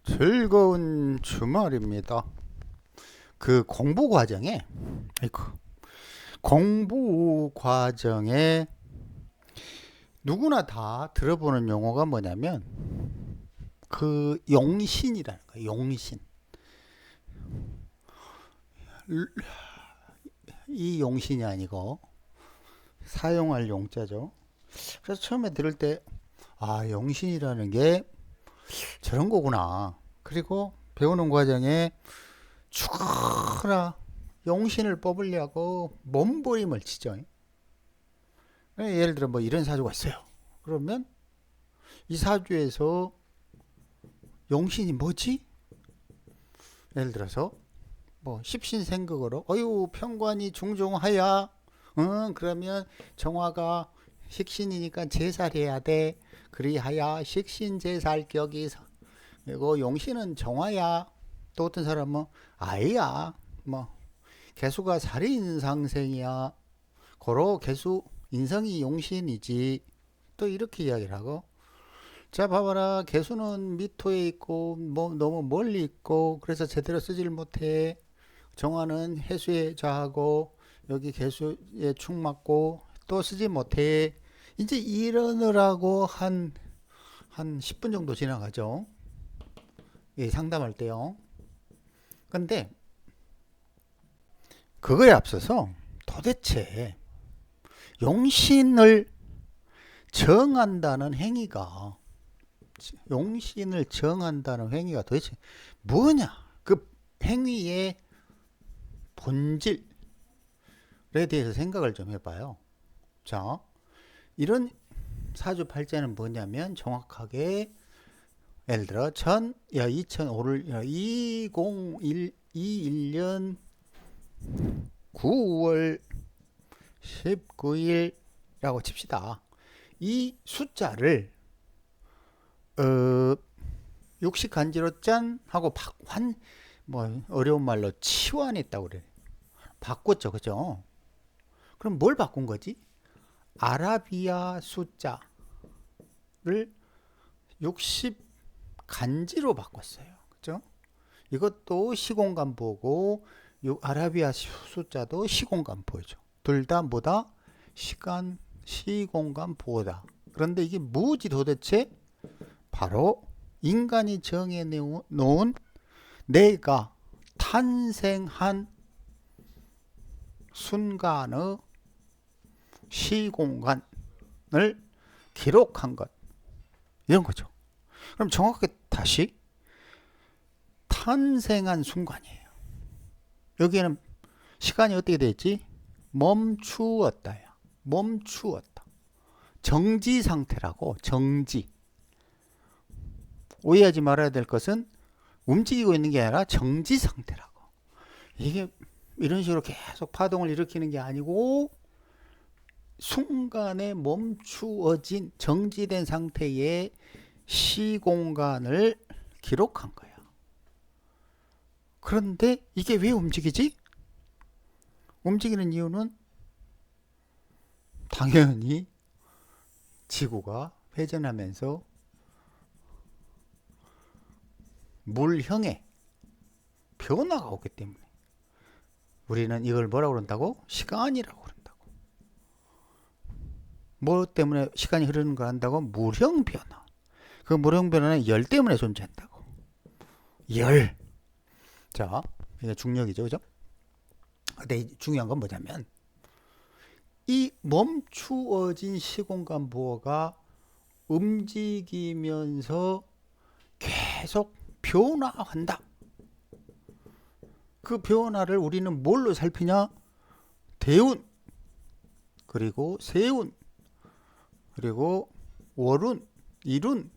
즐거운 주말입니다. 그 공부 과정에 누구나 다 들어보는 용어가 뭐냐면 그 용신이라는 거예요. 용신. 이 용신이 아니고 사용할 용자죠. 그래서 처음에 들을 때 용신이라는 게 저런 거구나. 그리고 배우는 과정에 죽어라 용신을 뽑으려고 몸부림을 치죠. 예를 들어 뭐 이런 사주가 있어요. 그러면 이 사주에서 용신이 뭐지? 예를 들어서 뭐 십신생극으로 어유 편관이 중종하야 그러면 정화가 식신이니까 제사를 해야 돼. 그리하야 식신제살격이 그리고 용신은 정화야. 또 어떤 사람은 아이야 뭐 개수가 살인상생이야. 고로 개수 인성이 용신이지. 또 이렇게 이야기를 하고 자 봐봐라 개수는 미토에 있고 뭐 너무 멀리 있고 그래서 제대로 쓰질 못해. 정화는 해수에 좌하고 여기 개수에 축 맞고 또 쓰지 못해. 이제 이러느라고 한 10분 정도 지나가죠. 예, 상담할 때요. 근데 그거에 앞서서 도대체 용신을 정한다는 행위가 도대체 뭐냐? 그 행위의 본질에 대해서 생각을 좀 해봐요. 자, 이런 사주팔자는 뭐냐면 정확하게 예를 들어 2021년 9월 19일이라고 칩시다. 이 숫자를 육식 간지로 짠 하고 뭐 어려운 말로 치환했다고 그래. 바꿨죠, 그죠? 그럼 뭘 바꾼 거지? 아라비아 숫자를 60 간지로 바꿨어요, 그죠? 이것도 시공간보고 아라비아 숫자도 시공간보죠. 둘 다 뭐다? 시공간보다. 그런데 이게 뭐지 도대체? 바로 인간이 정해놓은 내가 탄생한 순간의 시공간을 기록한 것. 이런 거죠. 그럼 정확하게 다시 탄생한 순간이에요. 여기에는 시간이 어떻게 됐지? 멈추었다야. 멈추었다. 정지 상태라고. 정지. 오해하지 말아야 될 것은 움직이고 있는 게 아니라 정지 상태라고. 이게 이런 식으로 계속 파동을 일으키는 게 아니고 순간에 멈추어진 정지된 상태의 시공간을 기록한 거야. 그런데 이게 왜 움직이지? 움직이는 이유는 당연히 지구가 회전하면서 물형의 변화가 오기 때문에 우리는 이걸 뭐라고 그런다고? 시간이라고 그런다고. 뭐 때문에 시간이 흐르는 걸 한다고? 물형 변화. 그 물형 변화는 열 때문에 존재한다고. 열. 자, 이게 중력이죠, 그죠? 근데 중요한 건 뭐냐면 이 멈추어진 시공간 부호가 움직이면서 계속 변화한다. 그 변화를 우리는 뭘로 살피냐? 대운, 그리고 세운, 그리고 월운, 일운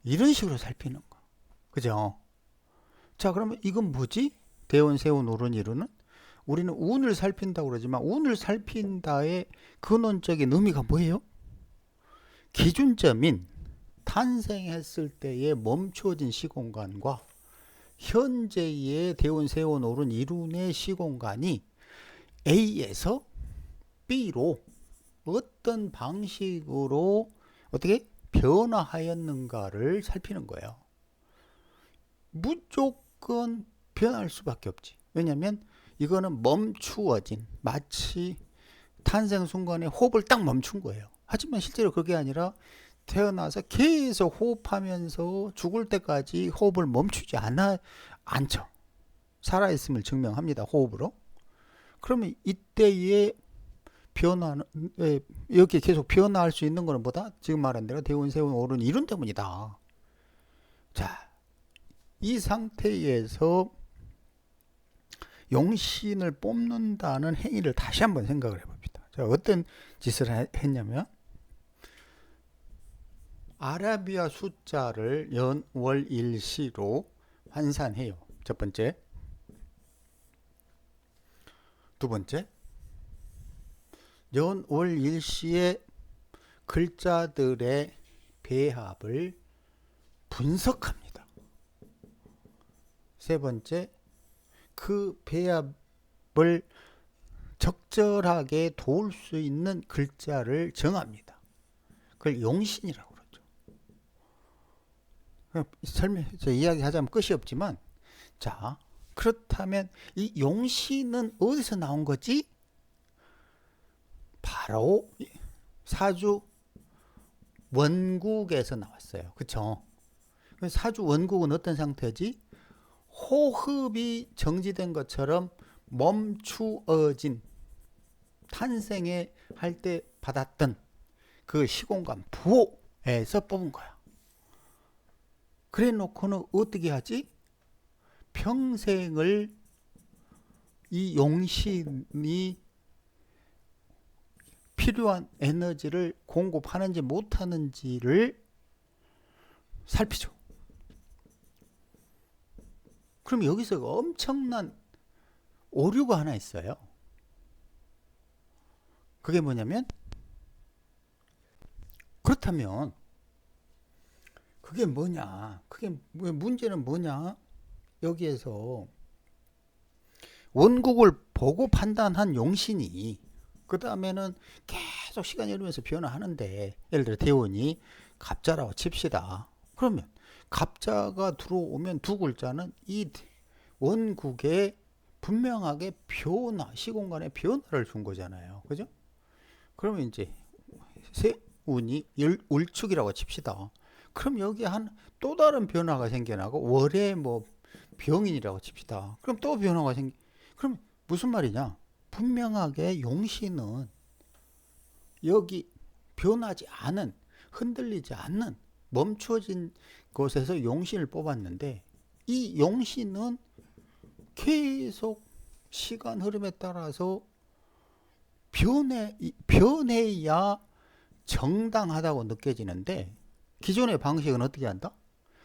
이런 식으로 살피는 거. 그죠? 자, 그러면 이건 뭐지? 대운, 세운, 월운, 일운은 우리는 운을 살핀다고 그러지만 운을 살핀다의 근원적인 의미가 뭐예요? 기준점인 탄생했을 때의 멈춰진 시공간과 현재의 대운, 세운, 월운, 일운의 시공간이 A에서 B로 어떤 방식으로 어떻게 변화하였는가를 살피는 거예요. 무조건 변할 수밖에 없지. 왜냐면 이거는 멈추어진, 마치 탄생 순간에 호흡을 딱 멈춘 거예요. 하지만 실제로 그게 아니라 태어나서 계속 호흡하면서 죽을 때까지 호흡을 멈추지 않죠. 살아있음을 증명합니다. 호흡으로. 그러면 이때의 변화는, 여기 계속 변화할 수 있는 것은 뭐다? 지금 말한 대로 대운, 세운, 오른, 이룬 때문이다. 자, 이 상태에서 용신을 뽑는다는 행위를 다시 한번 생각을 해봅니다. 자, 어떤 짓을 했냐면 아라비아 숫자를 연, 월, 일, 시로 환산해요. 첫 번째. 두 번째, 연, 월, 일, 시의 글자들의 배합을 분석합니다. 세 번째, 그 배합을 적절하게 도울 수 있는 글자를 정합니다. 그걸 용신이라고 그러죠. 이야기하자면 끝이 없지만, 자, 그렇다면 이 용신은 어디서 나온 거지? 바로 사주 원국에서 나왔어요. 그쵸? 사주 원국은 어떤 상태지? 호흡이 정지된 것처럼 멈추어진, 탄생에 할 때 받았던 그 시공간 부호에서 뽑은 거야. 그래 놓고는 어떻게 하지? 평생을 이 용신이 필요한 에너지를 공급하는지 못하는지를 살피죠. 그럼 여기서 엄청난 오류가 하나 있어요. 그게 뭐냐면, 그렇다면 그게 뭐냐? 그게 문제는 뭐냐? 여기에서 원국을 보고 판단한 용신이 그 다음에는 계속 시간이 흐르면서 변화하는데, 예를 들어 대원이 갑자라고 칩시다. 그러면 갑자가 들어오면 두 글자는 이 원국에 분명하게 변화, 시공간의 변화를 준 거잖아요. 그죠? 그러면 이제 세운이 울축이라고 칩시다. 그럼 여기 한 또 다른 변화가 생겨나고, 월에 뭐 병인이라고 칩시다. 그럼 또 변화가 그럼 무슨 말이냐? 분명하게 용신은 여기 변하지 않은, 흔들리지 않는, 멈추어진 곳에서 용신을 뽑았는데, 이 용신은 계속 시간 흐름에 따라서 변해야 정당하다고 느껴지는데, 기존의 방식은 어떻게 한다?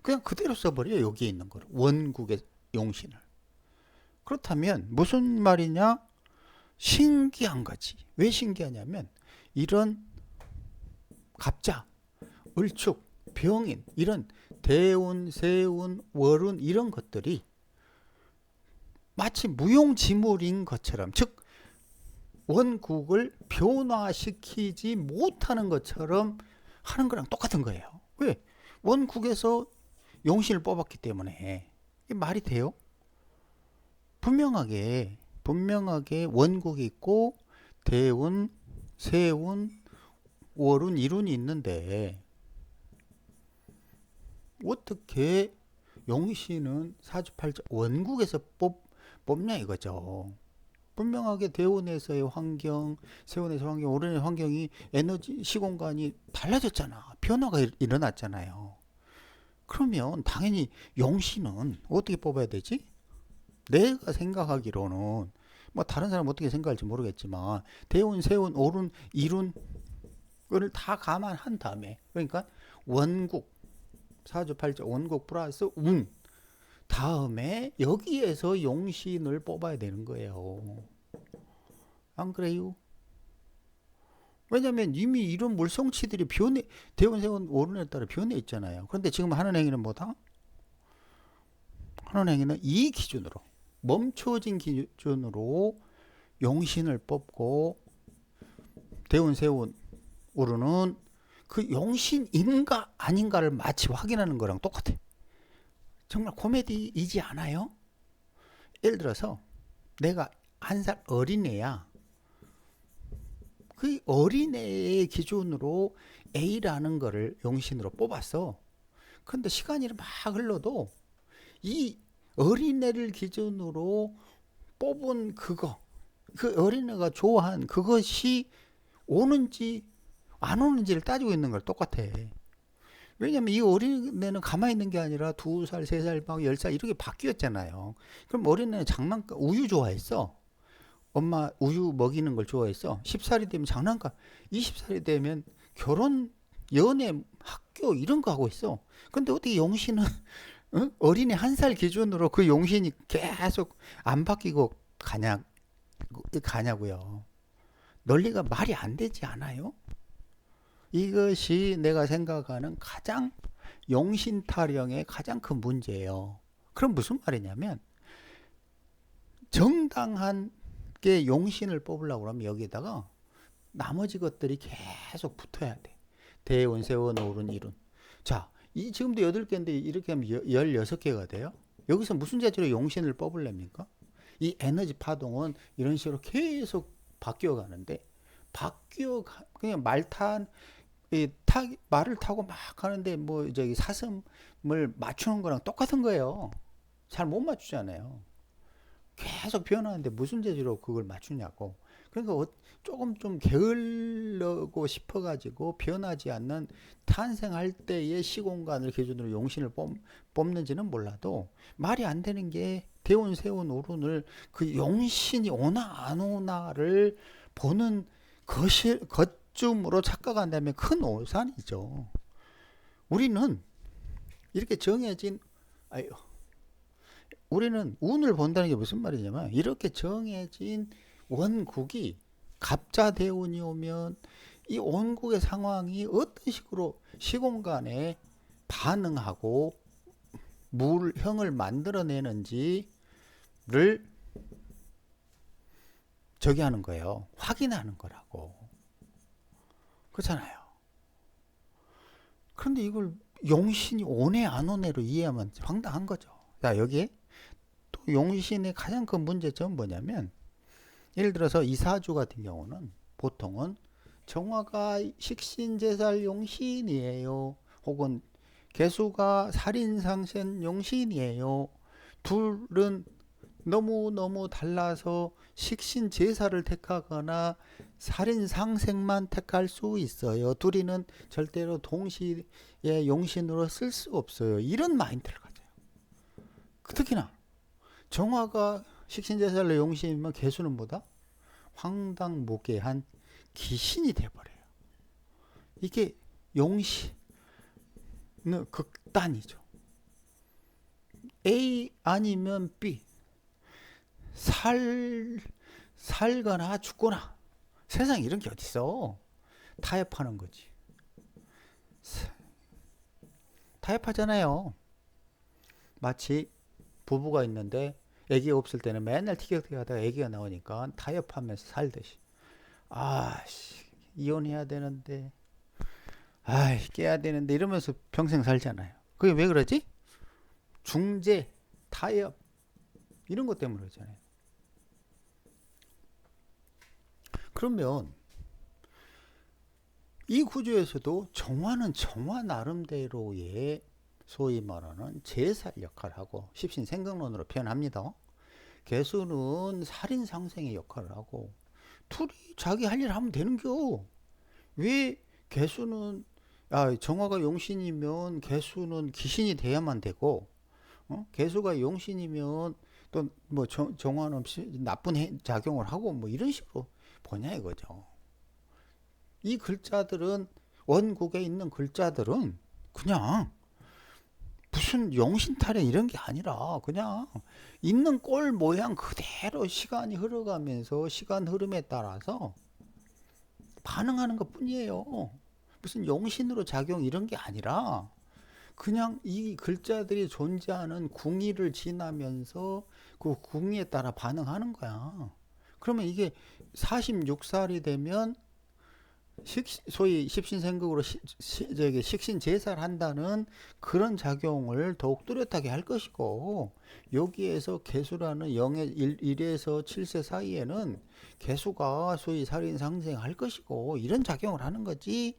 그냥 그대로 써버려요. 여기에 있는 거를, 원국의 용신을. 그렇다면 무슨 말이냐? 신기한 거지. 왜 신기하냐면, 이런 갑자, 을축, 병인, 이런 대운, 세운, 월운, 이런 것들이 마치 무용지물인 것처럼, 즉 원국을 변화시키지 못하는 것처럼 하는 거랑 똑같은 거예요. 왜? 원국에서 용신을 뽑았기 때문에. 이게 말이 돼요? 분명하게 원국이 있고 대운, 세운, 월운, 일운이 있는데, 어떻게 용신은 사주팔자 원국에서 뽑냐 이거죠. 분명하게 대운에서의 환경, 세운에서의 환경, 월운의 환경이, 에너지 시공간이 달라졌잖아. 변화가 일어났잖아요. 그러면 당연히 용신은 어떻게 뽑아야 되지? 내가 생각하기로는, 뭐 다른 사람 어떻게 생각할지 모르겠지만, 대운, 세운, 오른, 이룬을 다 감안한 다음에, 그러니까 원국, 사주팔자 원국 플러스 운 다음에 여기에서 용신을 뽑아야 되는 거예요. 안 그래요? 왜냐면 이미 이런 물성치들이 대운, 세운, 오른에 따라 변해 있잖아요. 그런데 지금 하는 행위는 뭐다? 하는 행위는 이 기준으로, 멈춰진 기준으로 용신을 뽑고, 대운, 세운, 오른은 그 용신인가 아닌가를 마치 확인하는 거랑 똑같아. 정말 코미디이지 않아요? 예를 들어서 내가 1살 어린애야. 그 어린애의 기준으로 A라는 거를 용신으로 뽑았어. 근데 시간이 막 흘러도 이 어린애를 기준으로 뽑은 그거, 그 어린애가 좋아한 그것이 오는지 안 오는지를 따지고 있는 걸 똑같아. 왜냐면 이 어린애는 가만히 있는 게 아니라 2살, 3살, 막 10살 이렇게 바뀌었잖아요. 그럼 어린애는 장난감, 우유 좋아했어. 엄마 우유 먹이는 걸 좋아했어. 10살이 되면 장난감, 20살이 되면 결혼, 연애, 학교 이런 거 하고 있어. 근데 어떻게 용신은 어린애 1살 기준으로 그 용신이 계속 안 바뀌고 가냐고요. 논리가 말이 안 되지 않아요? 이것이 내가 생각하는 가장 용신 타령의 가장 큰 문제예요. 그럼 무슨 말이냐면 정당한 게 용신을 뽑으려고 그러면 여기다가 나머지 것들이 계속 붙어야 돼. 대운, 세운, 오른, 이룬. 자, 이 지금도 8개인데 이렇게 하면 16개가 돼요. 여기서 무슨 재주로 용신을 뽑으렵니까? 이 에너지 파동은 이런 식으로 계속 바뀌어 가는데 그냥 말을 타고 막 가는데 뭐 저기 사슴을 맞추는 거랑 똑같은 거예요. 잘 못 맞추잖아요. 계속 변하는데 무슨 재주로 그걸 맞추냐고. 그러니까 조금 좀 게으르고 싶어가지고 변하지 않는 탄생할 때의 시공간을 기준으로 용신을 뽑는지는 몰라도 말이 안 되는 게 대운, 세운, 오른을 그 용신이 오나 안 오나를 보는 것쯤으로 착각한다면 큰 오산이죠. 우리는 이렇게 정해진 아유, 우리는 운을 본다는 게 무슨 말이냐면 이렇게 정해진 원국이 갑자 대운이 오면 이 원국의 상황이 어떤 식으로 시공간에 반응하고 물형을 만들어내는지를 저기 하는 거예요. 확인하는 거라고. 그렇잖아요. 그런데 이걸 용신이 오네 안 오네로 이해하면 황당한 거죠. 자, 여기에 또 용신의 가장 큰 문제점은 뭐냐면 예를 들어서 이사주 같은 경우는 보통은 정화가 식신제살 용신이에요. 혹은 개수가 살인상생 용신이에요. 둘은 너무너무 달라서 식신제사를 택하거나 살인상생만 택할 수 있어요. 둘이는 절대로 동시에 용신으로 쓸 수 없어요. 이런 마인드를 가져요. 특히나 정화가 식신제살로 용신이면 개수는 뭐다? 황당무계한 귀신이 돼버려요. 이게 용신은 극단이죠. A 아니면 B. 살거나 죽거나. 세상에 이런 게 어딨어. 타협하는 거지. 타협하잖아요. 마치 부부가 있는데 애기가 없을 때는 맨날 티격태격하다가 애기가 나오니까 타협하면서 살듯이 이혼해야 되는데 깨야 되는데 이러면서 평생 살잖아요. 그게 왜 그러지? 중재, 타협 이런 것 때문에 그러잖아요. 그러면 이 구조에서도 정화는 정화 나름대로의 소위 말하는 제살 역할을 하고 십신생각론으로 표현합니다. 개수는 살인상생의 역할을 하고 둘이 자기 할 일 하면 되는겨. 왜 개수는 정화가 용신이면 개수는 귀신이 돼야만 되고 개수가 용신이면 또 뭐 정화는 없이 나쁜 작용을 하고 뭐 이런 식으로 보냐 이거죠. 이 글자들은 원국에 있는 글자들은 그냥 무슨 용신 타령 이런 게 아니라 그냥 있는 꼴 모양 그대로 시간이 흘러가면서 시간 흐름에 따라서 반응하는 것 뿐이에요. 무슨 용신으로 작용 이런 게 아니라 그냥 이 글자들이 존재하는 궁의를 지나면서 그 궁의에 따라 반응하는 거야. 그러면 이게 46살이 되면 소위 십신생극으로 저기 식신 제사를 한다는 그런 작용을 더욱 뚜렷하게 할 것이고, 여기에서 개수라는 1에서 7세 사이에는 개수가 소위 살인 상생할 것이고, 이런 작용을 하는 거지.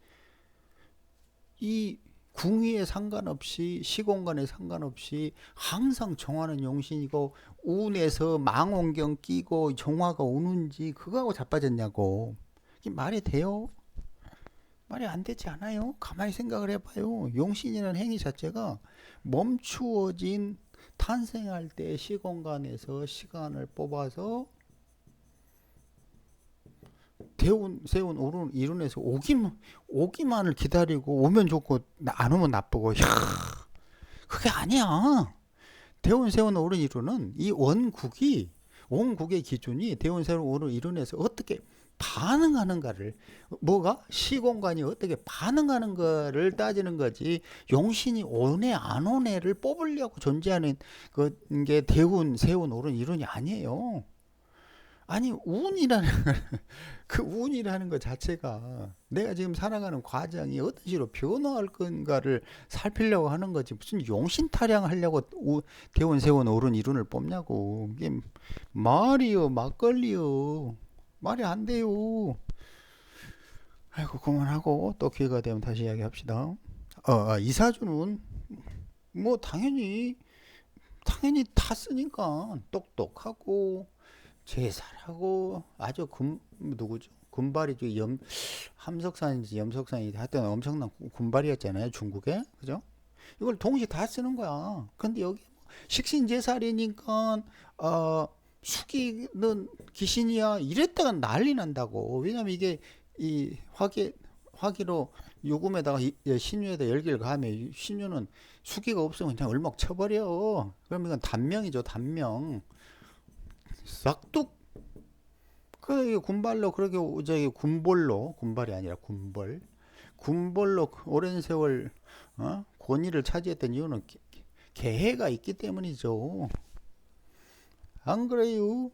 이 궁위에 상관없이 시공간에 상관없이 항상 정화는 용신이고, 운에서 망원경 끼고 정화가 오는지 그거하고 자빠졌냐고. 이게 말이 돼요? 말이 안 되지 않아요? 가만히 생각을 해봐요. 용신이라는 행위 자체가 멈추어진 탄생할 때 시공간에서 시간을 뽑아서 대운, 세운, 오른, 이룬에서 오기만을 기다리고, 오면 좋고 안 오면 나쁘고. 야, 그게 아니야. 대운, 세운, 오른, 이룬은 이 원국의 기준이 대운, 세운, 오른, 이룬에서 어떻게 반응하는가를, 뭐가 시공간이 어떻게 반응하는가를 따지는 거지. 용신이 오네 안 오네를 뽑으려고 존재하는 게 대운, 세운, 오른, 이룬이 아니에요. 아니, 그 운이라는 것 자체가 내가 지금 살아가는 과정이 어떤 식으로 변화할 건가를 살피려고 하는 거지. 무슨 용신타령 하려고 대운, 세운, 오른, 이룬을 뽑냐고. 이게 말이요, 막걸리요. 말이 안 돼요. 아이고, 그만하고 또 기회가 되면 다시 이야기합시다. 이사주는 뭐 당연히 탔으니까 똑똑하고 제살하고 아주 누구죠? 군발이죠. 함석산인지 염석산인지 하여튼 엄청난 군발이었잖아요. 중국에. 그죠? 이걸 동시에 다 쓰는 거야. 근데 여기 식신제살이니까 숙이는 귀신이야 이랬다가 난리 난다고. 왜냐면 이게 이 화기로 요금에다가 신유에다 열기를 가하면 신유는 수기가 없으면 그냥 얼먹 쳐버려. 그러면 이건 단명이죠. 단명. 싹둑. 그 군발로 그렇게 저기 군발이 아니라 군벌로 오랜 세월 권위를 차지했던 이유는 계해가 있기 때문이죠. 안 그래요?